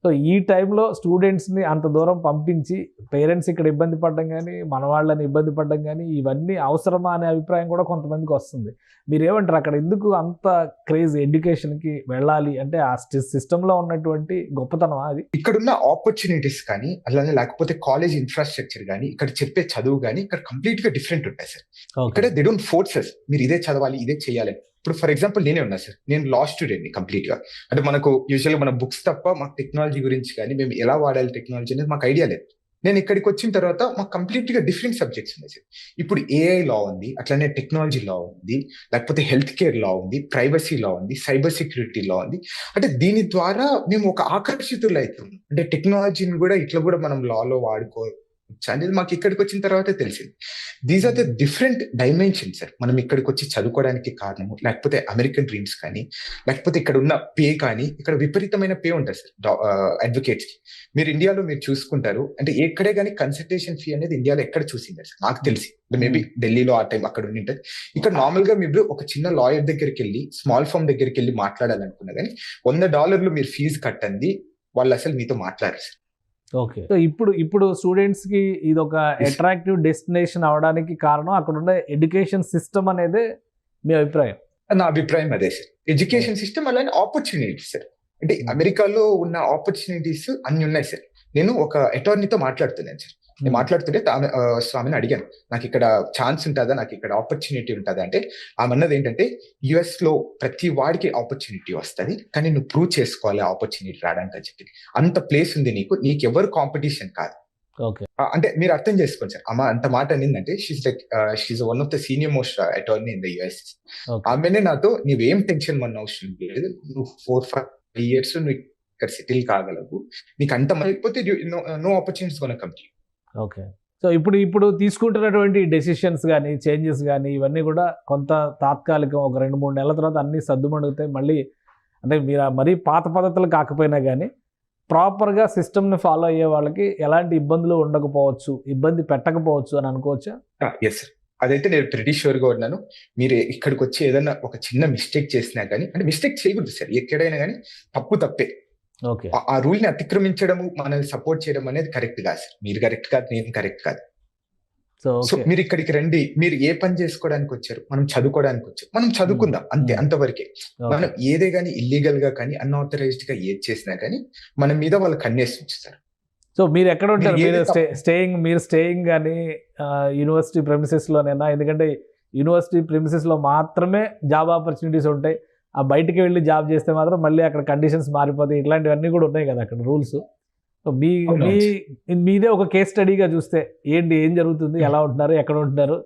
సో ఈ టైంలో స్టూడెంట్స్ని అంత దూరం పంపించి పేరెంట్స్ ఇక్కడ ఇబ్బంది పడడం కానీ మన వాళ్ళని ఇబ్బంది పడడం కానీ ఇవన్నీ అవసరమా అనే అభిప్రాయం కూడా కొంతమందికి వస్తుంది. మీరేమంటారు? అక్కడ ఎందుకు అంత క్రేజ్ ఎడ్యుకేషన్కి వెళ్ళాలి అంటే ఆ సిస్టంలో ఉన్నటువంటి గొప్పతనమా అది? ఇక్కడున్న ఆపర్చునిటీస్ కానీ అలానే లేకపోతే కాలేజ్ ఇన్ఫ్రాస్ట్రక్చర్ కానీ ఇక్కడ చెప్పే చదువు కానీ ఇక్కడ కంప్లీట్ గా డిఫరెంట్ ఉంటాయి సార్. ఇక్కడ దే డోంట్ ఫోర్సెస్ మీరు ఇదే చదవాలి ఇదే చేయాలి. ఇప్పుడు ఫర్ ఎగ్జాంపుల్ నేనే ఉన్నా సార్, నేను లా స్టూడెంట్ ని కంప్లీట్ గా. అంటే మనకు యూజువల్గా మన బుక్స్ తప్ప మాకు టెక్నాలజీ గురించి కానీ మేము ఎలా వాడాలి టెక్నాలజీ అనేది మాకు ఐడియా లేదు. నేను ఇక్కడికి వచ్చిన తర్వాత మాకు కంప్లీట్ గా డిఫరెంట్ సబ్జెక్ట్స్ ఉన్నాయి సార్. ఇప్పుడు ఏఐ లా ఉంది, అట్లానే టెక్నాలజీ లా ఉంది, లేకపోతే హెల్త్ కేర్ లా ఉంది, ప్రైవసీ లా ఉంది, సైబర్ సెక్యూరిటీ లా ఉంది. అంటే దీని ద్వారా మేము ఒక ఆకర్షితులు అవుతున్నాం. అంటే టెక్నాలజీని కూడా ఇట్లా కూడా మనం లాలో వాడుకోవచ్చు అనేది మాకు ఇక్కడికి వచ్చిన తర్వాతే తెలిసింది. These are the different dimensions sir. మనం ఇక్కడికి వచ్చి చదువుకోవడానికి కారణము లేకపోతే అమెరికన్ డ్రీమ్స్ కానీ లేకపోతే ఇక్కడ ఉన్న పే కానీ, ఇక్కడ విపరీతమైన పే ఉంటుంది సార్ అడ్వకేట్స్ కి. మీరు ఇండియాలో మీరు చూసుకుంటారు అంటే ఎక్కడే కానీ కన్సల్టేషన్ ఫీ అనేది ఇండియాలో ఎక్కడ చూసింది సార్ నాకు తెలిసి. మేబీ ఢిల్లీలో ఆ టైం అక్కడ ఉండి ఉంటుంది. ఇక్కడ నార్మల్ గా మీరు ఒక చిన్న లాయర్ దగ్గరికి వెళ్ళి స్మాల్ ఫార్మ్ దగ్గరికి వెళ్ళి మాట్లాడాలనుకున్నా కానీ $100 మీరు ఫీజు కట్టండి, వాళ్ళు అసలు మీతో మాట్లాడారు సార్. ఓకే. సో ఇప్పుడు స్టూడెంట్స్కి ఇది ఒక అట్రాక్టివ్ డెస్టినేషన్ అవడానికి కారణం అక్కడ ఉన్న ఎడ్యుకేషన్ సిస్టమ్ అనేది మీ అభిప్రాయం? నా అభిప్రాయం అదే సార్. ఎడ్యుకేషన్ సిస్టమ్ అలానే ఆపర్చునిటీస్ సార్. అంటే అమెరికాలో ఉన్న ఆపర్చునిటీస్ అన్ని ఉన్నాయి సార్. నేను ఒక అటార్నీతో మాట్లాడుతున్నాను సార్. నేను మాట్లాడుతుంటే స్వామిని అడిగాను, నాకు ఇక్కడ ఛాన్స్ ఉంటుందా, నాకు ఇక్కడ ఆపర్చునిటీ ఉంటుందా అంటే ఆమె అన్నది ఏంటంటే US లో ప్రతి వాడికి ఆపర్చునిటీ వస్తుంది కానీ నువ్వు ప్రూవ్ చేసుకోవాలి ఆపర్చునిటీ రావడానికి అని చెప్పి. అంత ప్లేస్ ఉంది నీకు ఎవరు కాంపిటీషన్ కాదు. ఓకే. అంటే మీరు అర్థం చేసుకోండి సార్. అమ్మ అంత మాట అనిందంటే she one of the senior most attorney in the US. ఆమెనే నాతో నీవేం టెన్షన్ మన అవసరం లేదు, నువ్వు 4-5 years నువ్వు ఇక్కడ సెటిల్ కాగలవు, నీకు అంత అయిపోతే no opportunities gonna come to you. Okay. So ఇప్పుడు తీసుకుంటున్నటువంటి డెసిషన్స్ కానీ చేంజెస్ కానీ ఇవన్నీ కూడా కొంత తాత్కాలికం, ఒక 2-3 నెలల తర్వాత అన్నీ సర్దుమణుగుతాయి. మళ్ళీ అంటే మీరు మరీ పాత పద్ధతులు కాకపోయినా కానీ ప్రాపర్గా సిస్టమ్ని ఫాలో అయ్యే వాళ్ళకి ఎలాంటి ఇబ్బందులు ఉండకపోవచ్చు, ఇబ్బంది పెట్టకపోవచ్చు అని అనుకోవచ్చా? ఎస్ సార్, అదైతే నేను ప్రిటీ ష్యూర్గా ఉన్నాను. మీరు ఇక్కడికి వచ్చి ఏదైనా ఒక చిన్న మిస్టేక్ చేసినా కానీ, అంటే మిస్టేక్ చేయకూడదు సార్ ఎక్కడైనా కానీ, తప్పే. ఓకే. ఆ రూల్ ని అతిక్రమించడము మనల్ని సపోర్ట్ చేయడం అనేది కరెక్ట్ కాదు సార్. మీరు కరెక్ట్ కాదు, నేను కరెక్ట్ కాదు. సో మీరు ఇక్కడికి రండి, మీరు ఏ పని చేసుకోవడానికి వచ్చారు, మనం చదువుకోవడానికి వచ్చారు, మనం చదువుకుందాం అంతే, అంతవరకే. మనం ఏదే కానీ ఇల్లీగల్ గా కానీ అన్ఆథరైజ్డ్ గా ఏది చేసినా కానీ మన మీద వాళ్ళు కన్నేసి ఉంచుతారు. సో మీరు ఎక్కడ ఉంటారు? మీరు స్టేయింగ్ కానీ యూనివర్సిటీ ప్రెమిసెస్ లోనేనా? ఎందుకంటే యూనివర్సిటీ ప్రెమిసెస్ లో మాత్రమే జాబ్ ఆపర్చునిటీస్ ఉంటాయి. ఆ బయటికి వెళ్ళి జాబ్ చేస్తే మాత్రం మళ్ళీ అక్కడ కండిషన్స్ మారిపోతాయి. ఇట్లాంటివన్నీ కూడా ఉన్నాయి కదా అక్కడ రూల్స్. మీదే ఒక కేస్ స్టడీగా చూస్తే ఏం జరుగుతుంది, ఎలా ఉంటున్నారు, ఎక్కడ ఉంటున్నారు,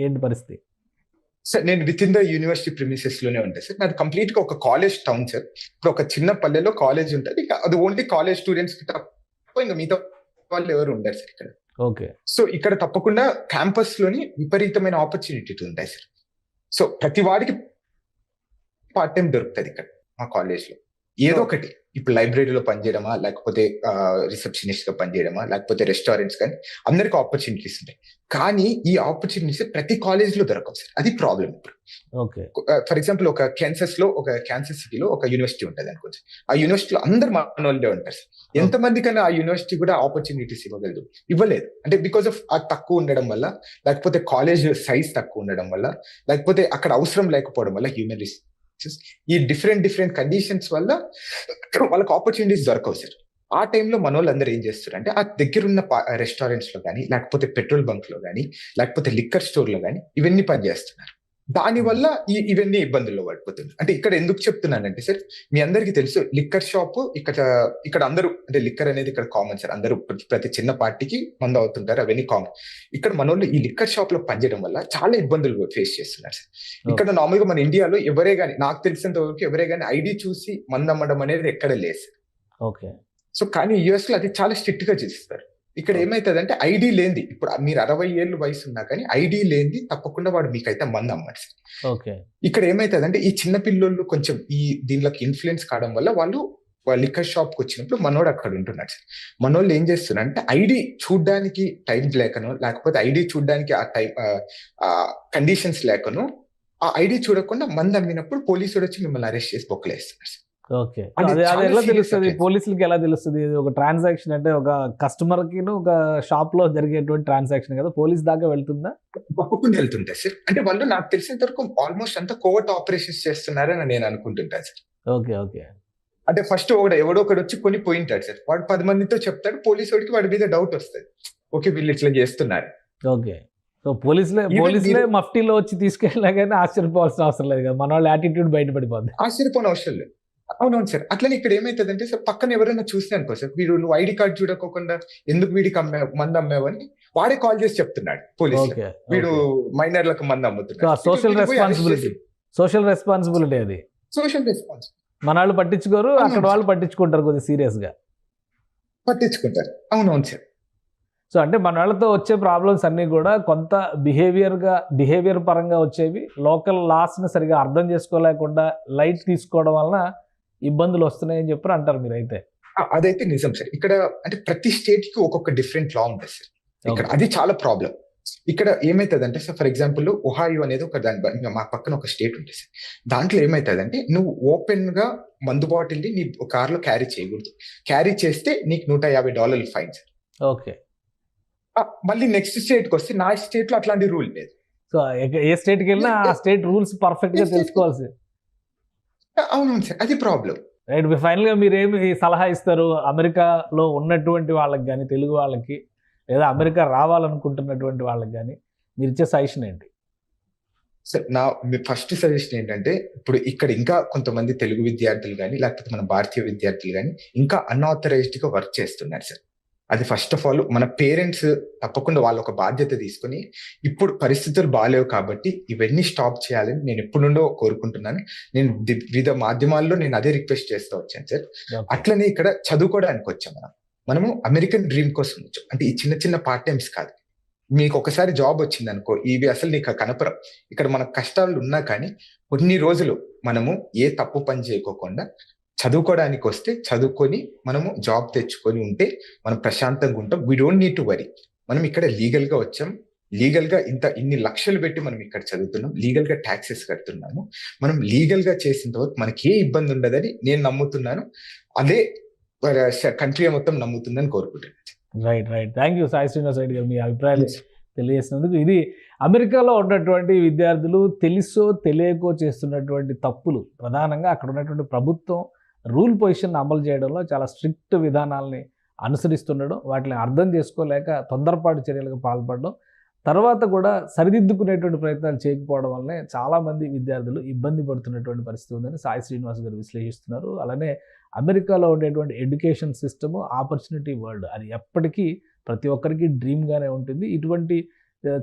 ఏంటి పరిస్థితి? సార్ నేను with in the university premises లోనే ఉంటాయి సార్. నాది కంప్లీట్ గా ఒక కాలేజ్ టౌన్ సార్. ఇప్పుడు ఒక చిన్న పల్లెలో కాలేజ్ ఉంటుంది, ఇంకా అది ఓన్లీ కాలేజ్ స్టూడెంట్స్ కి తప్ప ఇంకా మిగతా వాళ్ళు ఎవరు ఉండరు సార్ ఇక్కడ. ఓకే. సో ఇక్కడ తప్పకుండా క్యాంపస్ లోని విపరీతమైన ఆపర్చునిటీస్ ఉంటాయి సార్. సో ప్రతి వాడికి పార్ట్ టైం దొరుకుతుంది ఇక్కడ మా కాలేజ్ లో. ఏదో ఒకటి, ఇప్పుడు లైబ్రరీలో పనిచేయడమా, లేకపోతే రిసెప్షనిస్ట్ గా పనిచేయడమా, లేకపోతే రెస్టారెంట్స్ కానీ, అందరికి ఆపర్చునిటీస్ ఉంటాయి. కానీ ఈ ఆపర్చునిటీస్ ప్రతి కాలేజ్ లో దొరకవు సార్, అది ప్రాబ్లం. ఇప్పుడు ఫర్ ఎగ్జాంపుల్ ఒక క్యాన్సర్ సిటీలో ఒక యూనివర్సిటీ ఉంటుంది అనుకోవచ్చు. ఆ యూనివర్సిటీలో అందరు మన వాళ్ళే ఉంటారు సార్. ఎంతమంది కన్నా ఆ యూనివర్సిటీ కూడా ఆపర్చునిటీస్ ఇవ్వలేదు. అంటే బికాస్ ఆఫ్ అది తక్కువ ఉండడం వల్ల, లేకపోతే కాలేజ్ సైజ్ తక్కువ ఉండడం వల్ల, లేకపోతే అక్కడ అవసరం లేకపోవడం వల్ల, హ్యూమన్ రిసోర్సెస్ ఈ డిఫరెంట్ కండిషన్స్ వల్ల వాళ్ళకి ఆపర్చునిటీస్ దొరకవు సార్. ఆ టైంలో మన వాళ్ళు అందరూ ఏం చేస్తారు అంటే ఆ దగ్గరున్న రెస్టారెంట్స్ లో కానీ, లేకపోతే పెట్రోల్ బంక్ లో కానీ, లేకపోతే లిక్కర్ స్టోర్ లో కానీ ఇవన్నీ పనిచేస్తున్నారు. దానివల్ల ఇవన్నీ ఇబ్బందుల్లో పడిపోతుంది. అంటే ఇక్కడ ఎందుకు చెప్తున్నానంటే సార్, మీ అందరికీ తెలుసు లిక్కర్ షాప్ ఇక్కడ అందరూ, అంటే లిక్కర్ అనేది ఇక్కడ కామన్ సార్. అందరూ ప్రతి చిన్న పార్టీకి మందు అవుతుంటారు, అవన్నీ కామన్. ఇక్కడ మనోళ్ళు ఈ లిక్కర్ షాప్ లో పనిచేయడం వల్ల చాలా ఇబ్బందులు ఫేస్ చేస్తున్నారు సార్. ఇక్కడ నార్మల్ గా మన ఇండియాలో ఎవరే గానీ, నాకు తెలిసినంత వరకు ఎవరే గానీ ఐడి చూసి మందు అమ్మడం అనేది ఎక్కడ లేదు సార్. ఓకే. సో కానీ యుఎస్ లో అది చాలా స్ట్రిక్ట్ గా చేస్తారు. ఇక్కడ ఏమైతుందంటే ఐడి లేనిది, ఇప్పుడు మీరు 60 ఏళ్ళు వయసు ఉన్నా కానీ ఐడి లేనిది తప్పకుండా వాడు మీకైతే మందు అమ్మాడు సార్. ఓకే. ఇక్కడ ఏమైతుందంటే ఈ చిన్న పిల్లోళ్ళు కొంచెం దీనిలోకి ఇన్ఫ్లుయెన్స్ కావడం వల్ల వాళ్ళు లిక్కర్ షాప్ కి వచ్చినప్పుడు మనోడు అక్కడ ఉంటున్నాడు సార్. మనోళ్ళు ఏం చేస్తున్నారు అంటే ఐడి చూడడానికి టైం లేకనో, లేకపోతే ఐడి చూడడానికి ఆ టైం కండిషన్స్ లేకనో, ఆ ఐడి చూడకుండా మందు అమ్మినప్పుడు పోలీసుడు వచ్చి మిమ్మల్ని అరెస్ట్ చేసి బొక్కలేస్తున్నారు సార్. ఓకే. అది ఎలా తెలుస్తుంది పోలీసులకి? ఎలా తెలుస్తుంది? ఒక ట్రాన్సాక్షన్ అంటే ఒక కస్టమర్ కి ఒక షాప్ లో జరిగేటువంటి ట్రాన్సాక్షన్ కదా, పోలీస్ దాకా వెళ్తుందా? తప్పకుండా వెళ్తుంటాయి సార్. అంటే వాళ్ళు నాకు తెలిసినంత వరకు ఆల్మోస్ట్ అంతా కోవర్ట్ ఆపరేషన్స్ చేస్తున్నారని నేను అనుకుంటుంటాను సార్. ఓకే. ఓకే. అంటే ఫస్ట్ ఎవడో ఒకడు వచ్చి కొని పోయింటాడు సార్. వాడు 10 మందితో చెప్తాడు, పోలీసు వాడికి వాడి మీద డౌట్ వస్తుంది, ఓకే వీళ్ళు ఇట్లా చేస్తున్నారు. ఓకే. సో పోలీసులే మఫ్టీలో వచ్చి తీసుకెళ్ళినా కానీ ఆశ్చర్యపోవాల్సిన అవసరం లేదు కదా, మన వాళ్ళ యాటిట్యూడ్ బయటపడిపోద్ది. ఆశ్చర్యపోని అవసరం లేదు. అవునవును సార్. అట్లనే ఇక్కడ ఏమైతుందంటే సార్, పక్కన ఎవరైనా చూసినా అనుకో సార్, వీడు నువ్వు ఐడి కార్డు చూడకోకుండా ఎందుకు వీడికి మందు అమ్మావని వాడే కాల్ చేసి చెప్తున్నాడు పోలీసు, వీడు మైనర్లకు మందు అమ్ముతున్నాడు. సోషల్ రెస్పాన్సిబిలిటీ అది. సోషల్ రెస్పాన్స్ మన వాళ్ళు పట్టించుకోరు, అక్కడ వాళ్ళు పట్టించుకుంటారు, కొద్దిగా సీరియస్ గా పట్టించుకుంటారు. అవునవును సార్. సో అంటే మన వాళ్ళతో వచ్చే ప్రాబ్లమ్స్ అన్నీ కూడా కొంత బిహేవియర్ పరంగా వచ్చేవి, లోకల్ లాస్ని సరిగా అర్థం చేసుకోలేకుండా లైట్ తీసుకోవడం వలన ఇబ్బందులు వస్తున్నాయని చెప్పి అంటారు మీరైతే. అదైతే నిజం సార్. ఇక్కడ అంటే ప్రతి స్టేట్ కి ఒక్కొక్క డిఫరెంట్ లా ఉంటుంది సార్. ఇక్కడ అది చాలా ప్రాబ్లం. ఇక్కడ ఏమైతుందంటే సార్, ఫర్ ఎగ్జాంపుల్ ఒహాయో అనేది ఒక మా పక్కన ఒక స్టేట్ ఉంటుంది సార్. దాంట్లో ఏమైతుందంటే నువ్వు ఓపెన్ గా మందు బాటిల్ ని నీ కార్ లో క్యారీ చేయకూడదు. క్యారీ చేస్తే నీకు $150 ఫైన్ సార్. ఓకే. మళ్ళీ నెక్స్ట్ స్టేట్ కి వస్తే, నా స్టేట్ లో అట్లాంటి రూల్ లేదు. సో ఏ స్టేట్ కి వెళ్ళినా ఆ స్టేట్ రూల్స్ పర్ఫెక్ట్ గా తెలుసుకోవాల్సి. అవునవును సార్, అది ప్రాబ్లం. రైట్. ఫైనల్ గా మీరేమి సలహా ఇస్తారు అమెరికాలో ఉన్నటువంటి వాళ్ళకి కానీ, తెలుగు వాళ్ళకి, లేదా అమెరికా రావాలనుకుంటున్నటువంటి వాళ్ళకి కానీ మీరు ఇచ్చే సజెషన్ ఏంటి? సార్ నా ఫస్ట్ సజెషన్ ఏంటంటే, ఇప్పుడు ఇక్కడ ఇంకా కొంతమంది తెలుగు విద్యార్థులు కానీ, లేకపోతే మన భారతీయ విద్యార్థులు కానీ ఇంకా అన్ఆథరైజ్డ్ గా వర్క్ చేస్తున్నారు సార్. అది ఫస్ట్ ఆఫ్ ఆల్ మన పేరెంట్స్ తప్పకుండా వాళ్ళ ఒక బాధ్యత తీసుకొని, ఇప్పుడు పరిస్థితులు బాగాలేవు కాబట్టి ఇవన్నీ స్టాప్ చేయాలని నేను ఎప్పటి నుండో కోరుకుంటున్నాను. నేను వివిధ మాధ్యమాల్లో నేను అదే రిక్వెస్ట్ చేస్తూ వచ్చాను సార్. అట్లనే ఇక్కడ చదువుకోవడానికి వచ్చాం మనము అమెరికన్ డ్రీమ్ కోసం వచ్చాం. అంటే ఈ చిన్న చిన్న పార్ట్ టైమ్స్ కాదు. మీకు ఒకసారి జాబ్ వచ్చింది అనుకో, ఇవి అసలు నీకు కనపరం. ఇక్కడ మన కష్టాలు ఉన్నా కానీ కొన్ని రోజులు మనము ఏ తప్పు పని చేయకోకుండా చదువుకోవడానికి వస్తే, చదువుకొని మనము జాబ్ తెచ్చుకొని ఉంటే మనం ప్రశాంతంగా ఉంటాం. We don't need to worry. మనం ఇక్కడ లీగల్ గా వచ్చాం, లీగల్ గా ఇన్ని లక్షలు పెట్టి మనం ఇక్కడ చదువుతున్నాం, లీగల్ గా ట్యాక్సెస్ కడుతున్నాము. మనం లీగల్ గా చేసినంత వరకు మనకి ఏ ఇబ్బంది ఉండదని నేను నమ్ముతున్నాను. అదే కంట్రీ మొత్తం నమ్ముతుందని కోరుకుంటున్నాను. Right. Thank you Sai Srinivas Reddy గారు, మీ అభిప్రాయాలు తెలియజేసినందుకు. ఇది అమెరికాలో ఉన్నటువంటి విద్యార్థులు తెలుసో తెలియకో చేస్తున్నటువంటి తప్పులు, ప్రధానంగా అక్కడ ఉన్నటువంటి ప్రభుత్వం రూల్ పొజిషన్ అమలు చేయడంలో చాలా స్ట్రిక్ట్ విధానాలని అనుసరిస్తుండడం, వాటిని అర్థం చేసుకోలేక తొందరపాటు చర్యలకు పాల్పడడం, తర్వాత కూడా సరిదిద్దుకునేటువంటి ప్రయత్నాలు చేయకపోవడం వల్లనే చాలామంది విద్యార్థులు ఇబ్బంది పడుతున్నటువంటి పరిస్థితి ఉందని సాయి శ్రీనివాస్ గారు విశ్లేషిస్తున్నారు. అలానే అమెరికాలో ఉండేటువంటి ఎడ్యుకేషన్ సిస్టము ఆపర్చునిటీ వరల్డ్, అది ఎప్పటికీ ప్రతి ఒక్కరికి డ్రీమ్గానే ఉంటుంది. ఇటువంటి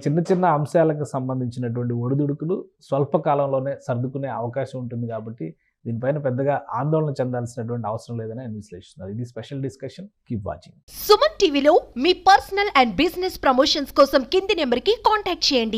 చిన్న అంశాలకు సంబంధించినటువంటి ఒడిదుడుకులు స్వల్పకాలంలోనే సర్దుకునే అవకాశం ఉంటుంది కాబట్టి దీనిపైన పెద్దగా ఆందోళన చెందాల్సినటువంటి అవసరం లేదని ఆయన విశ్లేషిస్తున్నారు. ఇది special discussion. Keep watching. Suman టీవీలో మీ పర్సనల్ అండ్ బిజినెస్ ప్రమోషన్స్ కోసం కింది నెంబర్కి కాంటాక్ట్ చేయండి.